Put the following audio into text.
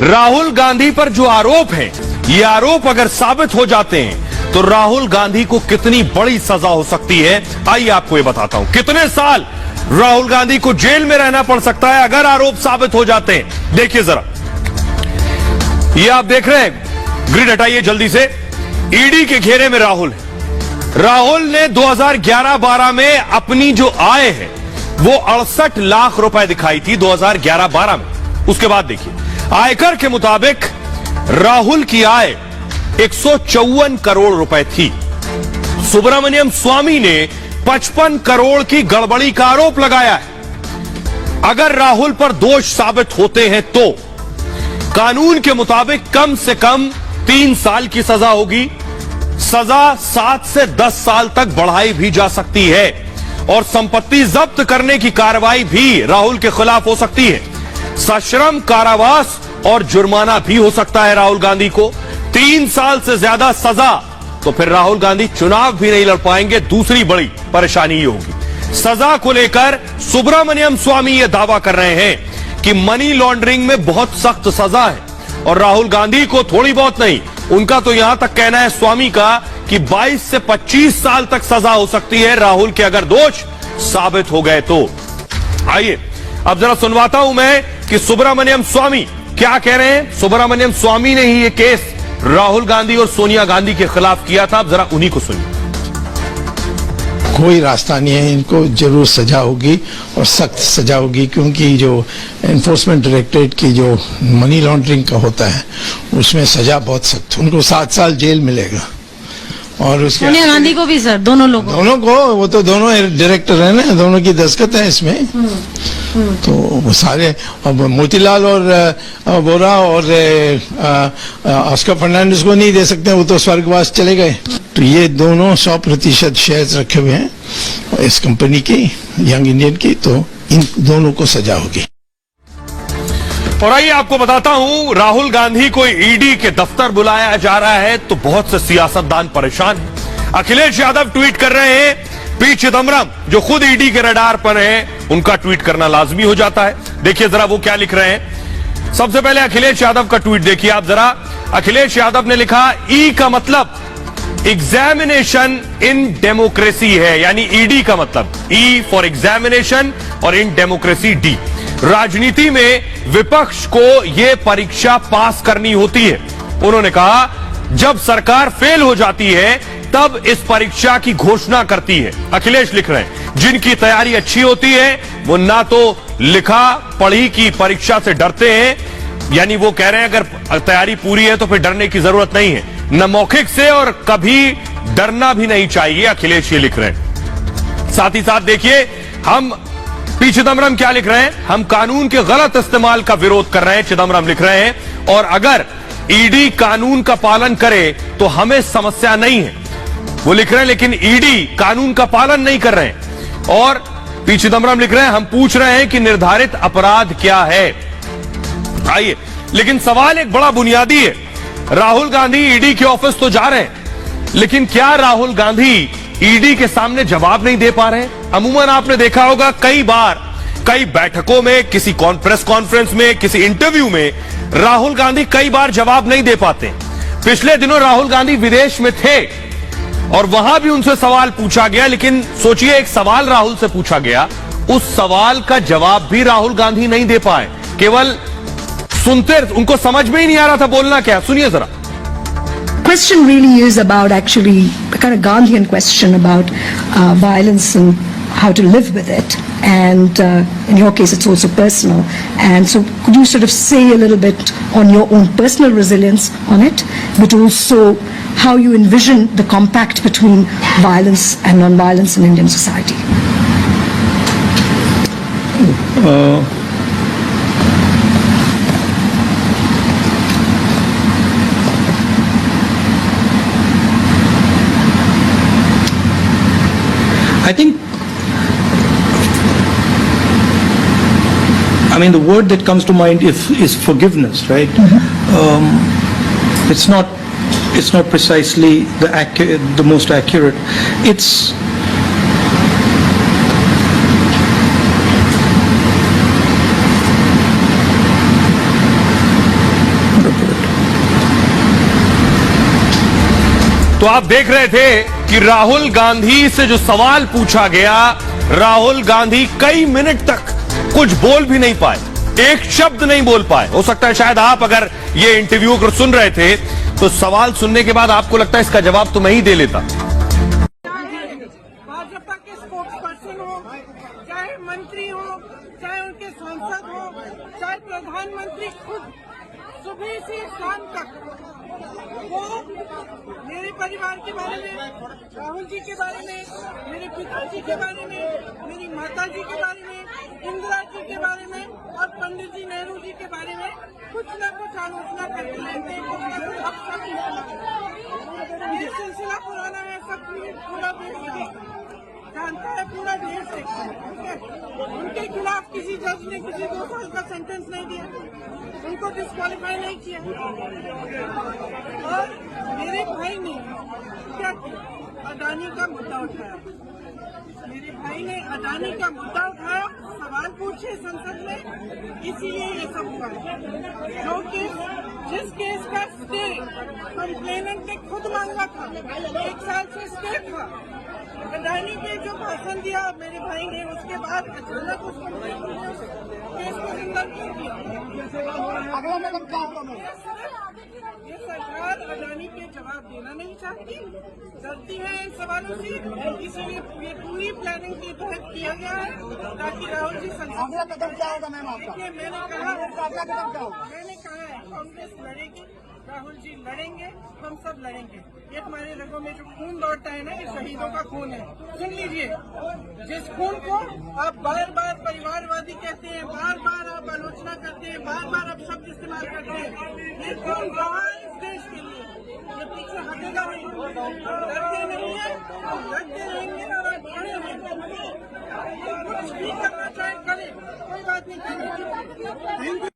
राहुल गांधी पर जो आरोप है, ये आरोप अगर साबित हो जाते हैं तो राहुल गांधी को कितनी बड़ी सजा हो सकती है, आइए आपको ये बताता हूं। कितने साल राहुल गांधी को जेल में रहना पड़ सकता है अगर आरोप साबित हो जाते हैं। देखिए जरा, ये आप देख रहे हैं, ग्रिड हटाइए जल्दी से। ईडी के घेरे में राहुल है। राहुल ने 2011-12 में अपनी जो आय है वो 68 लाख रुपए दिखाई थी 2011-12 में। उसके बाद देखिए, आयकर के मुताबिक राहुल की आय 154 करोड़ रुपए थी। सुब्रमण्यम स्वामी ने 55 करोड़ की गड़बड़ी का आरोप लगाया है। अगर राहुल पर दोष साबित होते हैं तो कानून के मुताबिक कम से कम 3 साल की सजा होगी। सजा 7 से 10 साल तक बढ़ाई भी जा सकती है और संपत्ति जब्त करने की कार्रवाई भी राहुल के खिलाफ हो सकती है। सश्रम कारावास और जुर्माना भी हो सकता है राहुल गांधी को। 3 साल से ज्यादा सजा तो फिर राहुल गांधी चुनाव भी नहीं लड़ पाएंगे। दूसरी बड़ी परेशानी ये होगी, सजा को लेकर सुब्रमण्यम स्वामी ये दावा कर रहे हैं कि मनी लॉन्ड्रिंग में बहुत सख्त सजा है और राहुल गांधी को थोड़ी बहुत नहीं, उनका तो यहां तक कहना है स्वामी का कि 22 से 25 साल तक सजा हो सकती है राहुल के अगर दोष साबित हो गए तो। आइए अब जरा सुनवाता हूं मैं कि सुब्रमण्यम स्वामी क्या कह रहे हैं। सुब्रमण्यम स्वामी ने ही ये केस राहुल गांधी और सोनिया गांधी के खिलाफ किया था। अब जरा उन्हीं को सुनिए। कोई रास्ता नहीं है, इनको जरूर सजा होगी और सख्त सजा होगी, क्योंकि जो एनफोर्समेंट डायरेक्टरेट की जो मनी लॉन्ड्रिंग का होता है उसमें सजा बहुत सख्त। उनको 7 साल जेल मिलेगा। और उसके सोनिया गांधी को भी सर, दोनों को, वो तो दोनों डायरेक्टर है ना, दोनों की दस्तखत है इसमें। तो वो सारे, अब मोतीलाल और बोरा और ऑस्कर फर्नांडिस को नहीं दे सकते, वो तो स्वर्गवास चले गए। तो ये दोनों 100% शेयर्स रखे हुए हैं इस कंपनी की, यंग इंडियन की, तो इन दोनों को सजा होगी। और आइए आपको बताता हूं, राहुल गांधी को ईडी के दफ्तर बुलाया जा रहा है तो बहुत से सियासतदान परेशान हैं। अखिलेश यादव ट्वीट कर रहे हैं, पी चिदम्बरम जो खुद ईडी के रडार पर हैं, उनका ट्वीट करना लाजमी हो जाता है। देखिए जरा वो क्या लिख रहे हैं। सबसे पहले अखिलेश यादव का ट्वीट देखिए आप जरा। अखिलेश यादव ने लिखा, ई का मतलब एग्जामिनेशन इन डेमोक्रेसी है, यानी ईडी का मतलब ई फॉर एग्जामिनेशन और इन डेमोक्रेसी डी। राजनीति में विपक्ष को यह परीक्षा पास करनी होती है। उन्होंने कहा जब सरकार फेल हो जाती है तब इस परीक्षा की घोषणा करती है। अखिलेश लिख रहे हैं, जिनकी तैयारी अच्छी होती है वो ना तो लिखा पढ़ी की परीक्षा से डरते हैं, यानी वो कह रहे हैं अगर तैयारी पूरी है तो फिर डरने की जरूरत नहीं है, न मौखिक से और कभी डरना भी नहीं चाहिए। अखिलेश ये लिख रहे हैं। साथ ही साथ देखिए हम पी चिदम्बरम क्या लिख रहे हैं, हम कानून के गलत इस्तेमाल का विरोध कर रहे हैं, चिदम्बरम लिख रहे हैं, और अगर ईडी कानून का पालन करे तो हमें समस्या नहीं है, वो लिख रहे हैं, लेकिन ईडी कानून का पालन नहीं कर रहे हैं। और पी चिदम्बरम लिख रहे हैं, हम पूछ रहे हैं कि निर्धारित अपराध क्या है। आइए, लेकिन सवाल एक बड़ा बुनियादी है, राहुल गांधी ईडी के ऑफिस तो जा रहे हैं, लेकिन क्या राहुल गांधी ईडी के सामने जवाब नहीं दे पा रहे हैं? अमूमन आपने देखा होगा कई बार, कई बैठकों में, किसी प्रेस कॉन्फ्रेंस में, किसी इंटरव्यू में राहुल गांधी कई बार जवाब नहीं दे पाते। पिछले दिनों राहुल गांधी विदेश में थे और वहां भी उनसे सवाल पूछा गया, लेकिन सोचिए एक सवाल राहुल से पूछा गया, उस सवाल का जवाब भी राहुल गांधी नहीं दे पाए, केवल सुनते, उनको समझ में ही नहीं आ रहा था बोलना क्या। सुनिए जरा। Question really is about actually a kind of Gandhian question about violence and how to live with it, and in your case it's also personal, and so could you sort of say a little bit on your own personal resilience on it, but also how you envision the compact between violence and non-violence in Indian society? I think, I mean, the word that comes to mind is forgiveness, right? It's not precisely the most accurate. It's तो आप देख रहे थे कि राहुल गांधी से जो सवाल पूछा गया, राहुल गांधी कई मिनट तक कुछ बोल भी नहीं पाए, एक शब्द नहीं बोल पाए। हो सकता है शायद आप अगर ये इंटरव्यू अगर सुन रहे थे तो सवाल सुनने के बाद आपको लगता है इसका जवाब तो मैं ही दे लेता। भाजपा के स्पोक्स पर्सन हो, चाहे मंत्री हो, चाहे उनके सांसद हो, चाहे प्रधानमंत्री खुद, सुबह से शाम तक वो मेरे परिवार के बारे में, राहुल जी के बारे में, मेरे पिताजी के बारे में, मेरी माता जी के बारे में, इंदिरा जी के बारे में और पंडित जी नेहरू जी के बारे में कुछ न कुछ आलोचना करते रहते हैं। कुछ न कुछ अब सब ये सिलसिला पुराना है, सब पूरा देश जानता है, पूरा देश है। उनके खिलाफ किसी जज ने किसी 2 साल का सेंटेंस नहीं दिया, उनको डिस्क्वालीफाई नहीं किया। और मेरे भाई ने क्या किया, अडानी का मुद्दा उठाया। मेरे भाई ने अडानी का मुद्दा उठाया, सवाल पूछे संसद में, इसीलिए ये सब हुआ। जो केस, जिस केस का स्टे कंप्लेनेंट ने खुद मांगा था, 1 साल से स्टे था, अडानी पे जो भाषण दिया मेरे भाई ने, उसके बाद अचानक उसको केस को जिंदा कर दिया। ये सरकार अडानी के जवाब देना नहीं चाहती, डरती है इन सवालों से, इसीलिए ये पूरी प्लानिंग के तहत किया गया है ताकि राहुल जी संसद में कदम क्या होगा। मैम आपका मैंने कहा है कांग्रेस लड़ेगी, राहुल जी लड़ेंगे, हम सब लड़ेंगे। ये हमारे रगों में जो खून दौड़ता है ना, ये शहीदों का खून है। सुन लीजिए, जिस खून को आप बार बार परिवारवादी कहते हैं, बार बार आप आलोचना करते हैं, बार बार आप शब्द इस्तेमाल करते हैं, ये खून रहा है इस देश के लिए, ये पीछे हटेगा नहीं। डरते नहीं है, डरते रहेंगे और खड़े रहेंगे। कुछ भी करना चाहे करें, कोई बात नहीं।